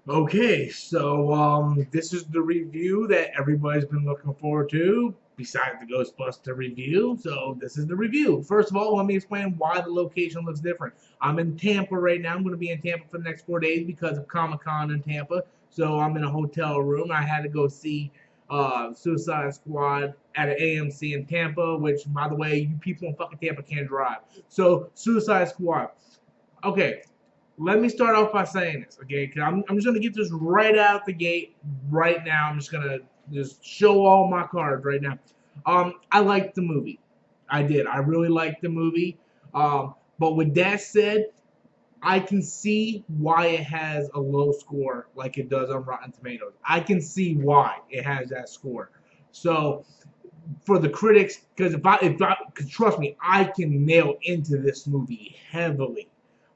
Okay, so this is the review that everybody's been looking forward to, besides the Ghostbuster review. So this is the review. First of all, let me explain why the location looks different. I'm in Tampa right now. I'm going to be in Tampa for the next 4 days because of Comic Con in Tampa. So I'm in a hotel room. I had to go see Suicide Squad at an AMC in Tampa, which, by the way, you people in fucking Tampa can't drive. So Suicide Squad. Okay, let me start off by saying this, okay? Because I'm just gonna get this right out the gate right now. I'm just gonna just show all my cards right now. I liked the movie. I did. I really liked the movie. But with that said, I can see why it has a low score like it does on Rotten Tomatoes. I can see why it has that score. So for the critics, because cause trust me, I can nail into this movie heavily.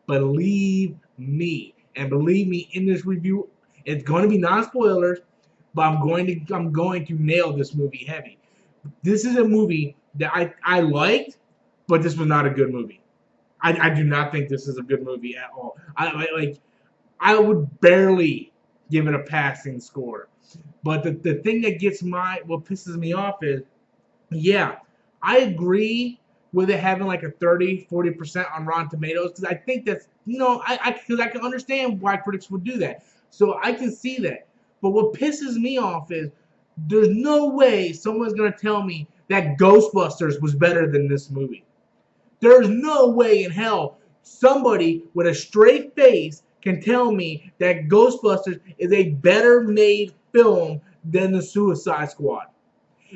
Believe me, and believe me, in this review, it's going to be non-spoilers, but I'm going to nail this movie heavy. This is a movie that I liked, but this was not a good movie. I do not think this is a good movie at all. I would barely give it a passing score. But the thing that what pisses me off is, yeah, I agree with it having like a 30-40% on Rotten Tomatoes because I think that's, because I can understand why critics would do that. So I can see that. But what pisses me off is there's no way someone's going to tell me that Ghostbusters was better than this movie. There's no way in hell somebody with a straight face can tell me that Ghostbusters is a better made film than the Suicide Squad.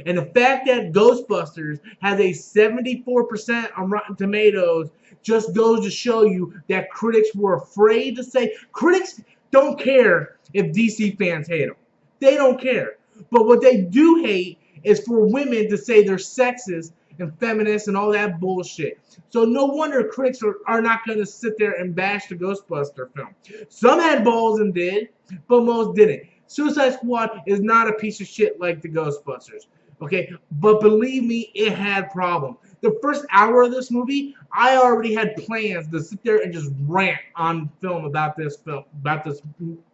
And the fact that Ghostbusters has a 74% on Rotten Tomatoes just goes to show you that critics were afraid to say. Critics don't care if DC fans hate them. They don't care. But what they do hate is for women to say they're sexist and feminist and all that bullshit. So no wonder critics are not going to sit there and bash the Ghostbuster film. Some had balls and did, but most didn't. Suicide Squad is not a piece of shit like the Ghostbusters. Okay, but believe me, it had problems. The first hour of this movie, I already had plans to sit there and just rant on about this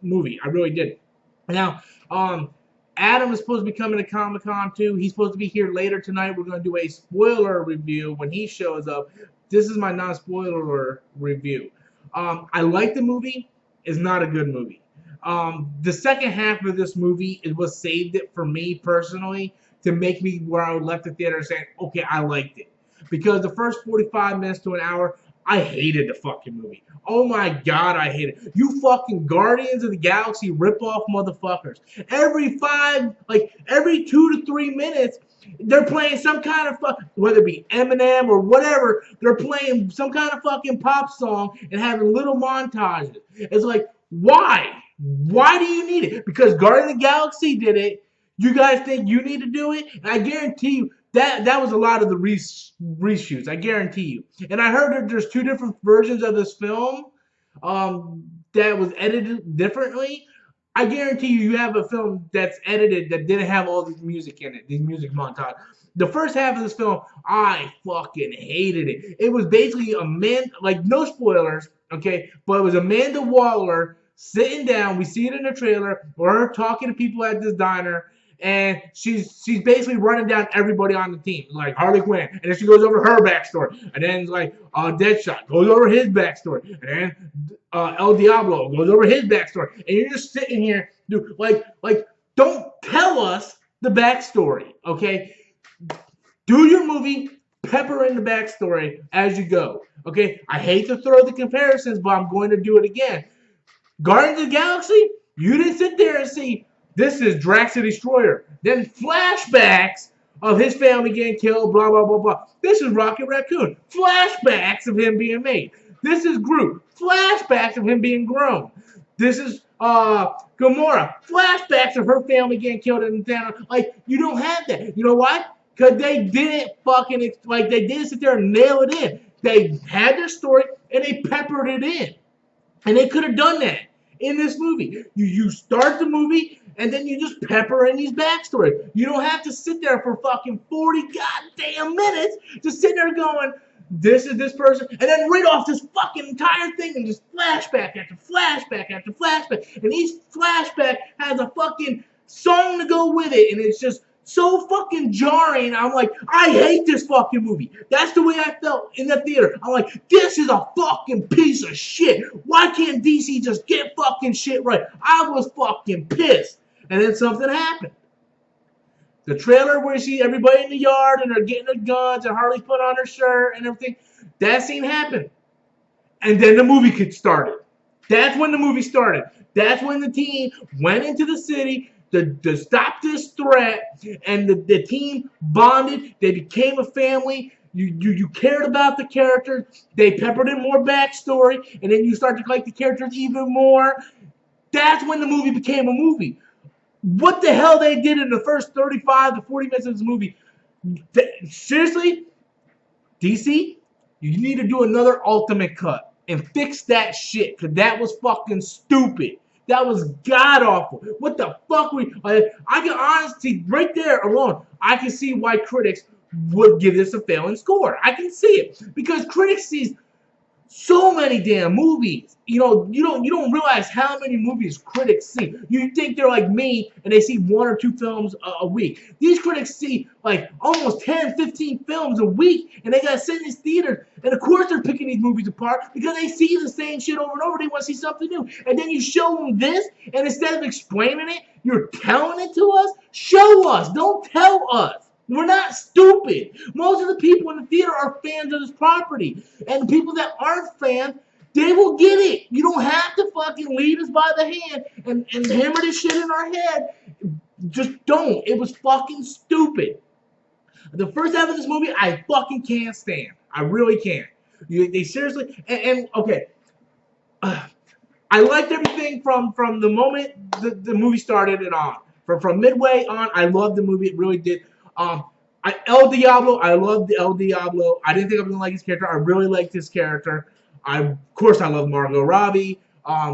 movie. I really did. Now, Adam is supposed to be coming to Comic Con too. He's supposed to be here later tonight. We're going to do a spoiler review when he shows up. This is my non-spoiler review. I like the movie. It's not a good movie. The second half of this movie is what saved it for me personally to make me where I left the theater saying, okay, I liked it. Because the first 45 minutes to an hour, I hated the fucking movie. Oh my god, I hate it. You fucking Guardians of the Galaxy rip-off motherfuckers. Every 2 to 3 minutes, they're playing some kind of whether it be Eminem or whatever, they're playing some kind of fucking pop song and having little montages. It's like, why? Why do you need it? Because Guardians of the Galaxy did it. You guys think you need to do it? And I guarantee you that was a lot of the reshoots. I guarantee you. And I heard that there's two different versions of this film that was edited differently. I guarantee you have a film that's edited that didn't have all this music in it, these music montage. The first half of this film, I fucking hated it. It was basically no spoilers, okay, but it was Amanda Waller sitting down. We see it in the trailer, or her talking to people at this diner, and she's basically running down everybody on the team, like Harley Quinn, and then she goes over her backstory, and then Deadshot goes over his backstory, and then El Diablo goes over his backstory, and you're just sitting here, dude, don't tell us the backstory, okay? Do your movie, pepper in the backstory as you go, okay? I hate to throw the comparisons, but I'm going to do it again. Guardians of the Galaxy, you didn't sit there and see this is Drax the Destroyer. Then flashbacks of his family getting killed, blah, blah, blah, blah. This is Rocket Raccoon. Flashbacks of him being made. This is Groot. Flashbacks of him being grown. This is Gamora. Flashbacks of her family getting killed in Thanos. Like, you don't have that. You know why? Because they didn't they didn't sit there and nail it in. They had their story and they peppered it in. And they could have done that in this movie. You start the movie and then you just pepper in these backstories. You don't have to sit there for fucking 40 goddamn minutes just sitting there going, this is this person, and then read off this fucking entire thing and just flashback after flashback after flashback, and each flashback has a fucking song to go with it, and it's just so fucking jarring. I'm like, I hate this fucking movie. That's the way I felt in the theater. I'm like, this is a fucking piece of shit. Why can't DC just get fucking shit right? I was fucking pissed. And then something happened. The trailer where you see everybody in the yard and they're getting their guns and Harley put on her shirt and everything, that scene happened. And then the movie started. That's when the movie started. That's when the team went into the city to stop this threat, and the team bonded. They became a family. You cared about the characters. They peppered in more backstory, and then you start to like the characters even more. That's when the movie became a movie. What the hell they did in the first 35 to 40 minutes of this movie? Seriously, DC, you need to do another ultimate cut and fix that shit, because that was fucking stupid. That was god awful. What the fuck I can honestly, right there alone, I can see why critics would give this a failing score. I can see it, because critics see so many damn movies. You don't realize how many movies critics see. You think they're like me and they see 1 or 2 films a week. These critics see like almost 10, 15 films a week, and they gotta sit in these theaters. And of course they're picking these movies apart because they see the same shit over and over. They want to see something new. And then you show them this, and instead of explaining it, you're telling it to us? Show us. Don't tell us. We're not stupid. Most of the people in the theater are fans of this property. And the people that aren't fans, they will get it. You don't have to fucking lead us by the hand and hammer this shit in our head. Just don't. It was fucking stupid. The first half of this movie, I fucking can't stand. I really can't. They seriously... And okay. I liked everything from the moment the movie started and on. From midway on, I loved the movie. It really did. El Diablo, I loved El Diablo. I didn't think I was gonna like his character. I really liked his character. Of course, I love Margot Robbie.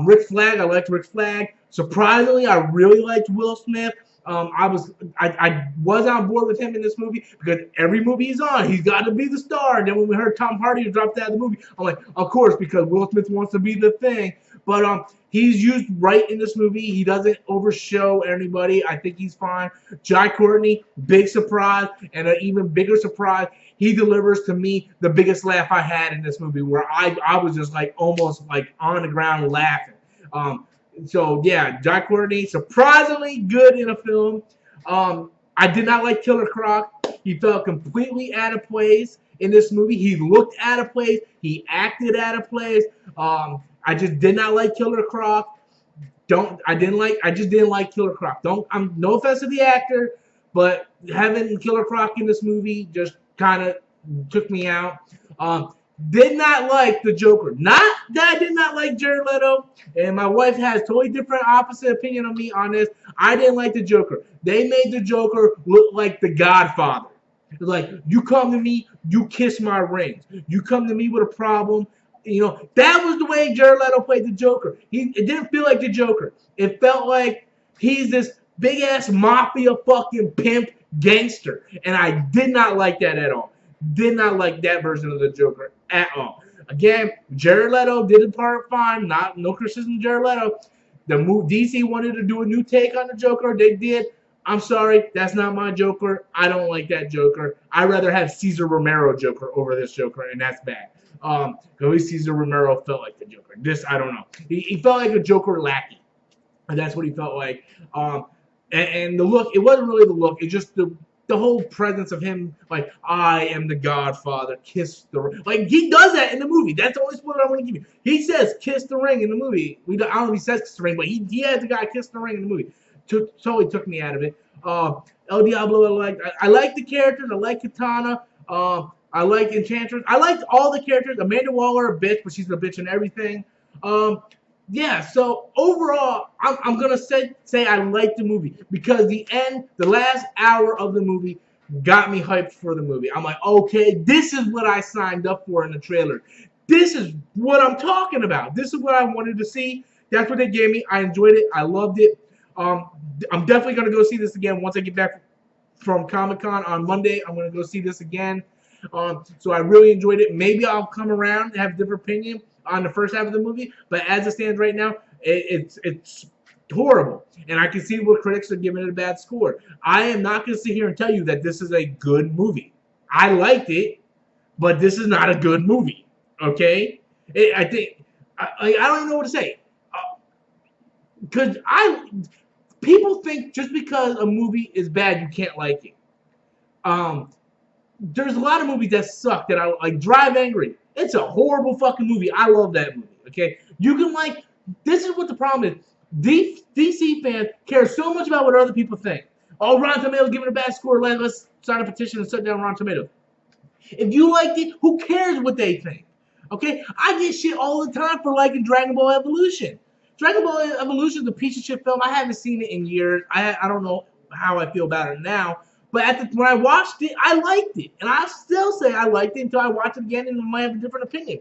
Rick Flag, I liked Rick Flag. Surprisingly, I really liked Will Smith. I was on board with him in this movie because every movie he's on, he's got to be the star. And then when we heard Tom Hardy dropped out of the movie, I'm like, of course, because Will Smith wants to be the thing. But he's used right in this movie. He doesn't overshow anybody. I think he's fine. Jai Courtney, big surprise, and an even bigger surprise. He delivers to me the biggest laugh I had in this movie, where I was just like almost like on the ground laughing. So yeah, Jai Courtney, surprisingly good in a film. I did not like Killer Croc. He felt completely out of place in this movie. He looked out of place. He acted out of place. I just did not like Killer Croc. I just didn't like Killer Croc. No offense to the actor, but having Killer Croc in this movie just kind of took me out. Did not like the Joker. Not that I did not like Jared Leto, and my wife has totally different opposite opinion on me on this. I didn't like the Joker. They made the Joker look like the Godfather. It's like, you come to me, you kiss my rings. You come to me with a problem. That was the way Jared Leto played the Joker. It didn't feel like the Joker. It felt like he's this big-ass mafia fucking pimp gangster. And I did not like that at all. Did not like that version of the Joker at all. Again, Jared Leto did the part fine. No criticism of Jared Leto. DC wanted to do a new take on the Joker. They did. I'm sorry, that's not my Joker. I don't like that Joker. I'd rather have Cesar Romero Joker over this Joker, and that's bad. At least Cesar Romero felt like the Joker. This, I don't know. He felt like a Joker lackey. And that's what he felt like. And the look, it wasn't really the look. It's just the whole presence of him, like, I am the Godfather, kiss the ring. Like, he does that in the movie. That's the only spoiler I want to give you. He says kiss the ring in the movie. I don't know if he says kiss the ring, but he has the guy kiss the ring in the movie. Totally took me out of it. El Diablo, I like the characters. I like Katana. I like Enchantress. I liked all the characters. Amanda Waller, a bitch, but she's a bitch in everything. Yeah, so overall, I'm going to say I liked the movie because the last hour of the movie got me hyped for the movie. I'm like, okay, this is what I signed up for in the trailer. This is what I'm talking about. This is what I wanted to see. That's what they gave me. I enjoyed it. I loved it. I'm definitely going to go see this again once I get back from Comic-Con on Monday. I'm going to go see this again. So I really enjoyed it. Maybe I'll come around and have a different opinion on the first half of the movie, but as it stands right now, it's horrible. And I can see where critics are giving it a bad score. I am not going to sit here and tell you that this is a good movie. I liked it, but this is not a good movie. Okay? I think I don't even know what to say. Because people think just because a movie is bad, you can't like it. There's a lot of movies that suck that I like. Drive Angry. It's a horrible fucking movie. I love that movie. Okay, you can like. This is what the problem is. DC fans care so much about what other people think. Oh, Rotten Tomatoes giving a bad score. Let's sign a petition and shut down Rotten Tomatoes. If you liked it, who cares what they think? Okay, I get shit all the time for liking Dragon Ball Evolution. Dragon Ball Evolution is a piece of shit film. I haven't seen it in years. I don't know how I feel about it now. But when I watched it, I liked it, and I still say I liked it until I watch it again and I might have a different opinion.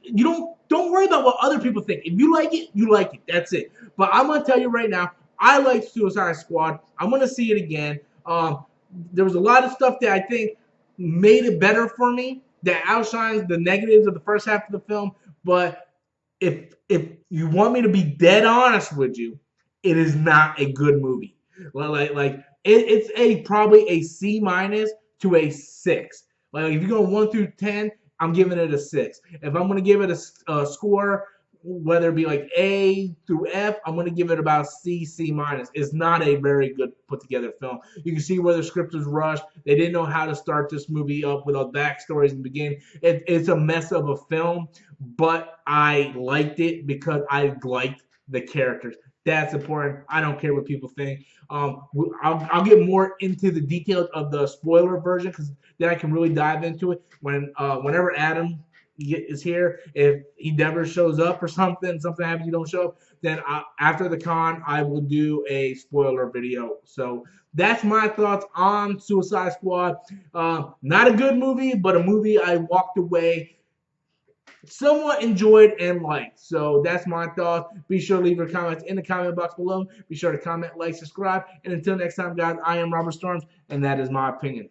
You don't worry about what other people think. If you like it, you like it. That's it. But I'm gonna tell you right now, I like Suicide Squad. I'm gonna see it again. There was a lot of stuff that I think made it better for me that outshines the negatives of the first half of the film. But if you want me to be dead honest with you, it is not a good movie. It's probably a C- to a 6. Like if you go 1 through 10, I'm giving it a 6. If I'm gonna give it a score, whether it be like A through F, I'm gonna give it about C- It's not a very good put together film. You can see where the script was rushed. They didn't know how to start this movie up without backstories in the beginning. It's a mess of a film, but I liked it because I liked the characters. That's important. I don't care what people think. I'll get more into the details of the spoiler version because then I can really dive into it whenever Adam is here. If he never shows up or something happens, he don't show up, then after the con, I will do a spoiler video. So that's my thoughts on Suicide Squad. Not a good movie, but a movie I walked away somewhat enjoyed and liked. So that's my thoughts. Be sure to leave your comments in the comment box below. Be sure to comment, like, subscribe. And until next time, guys, I am Robert Storms, and that is my opinion.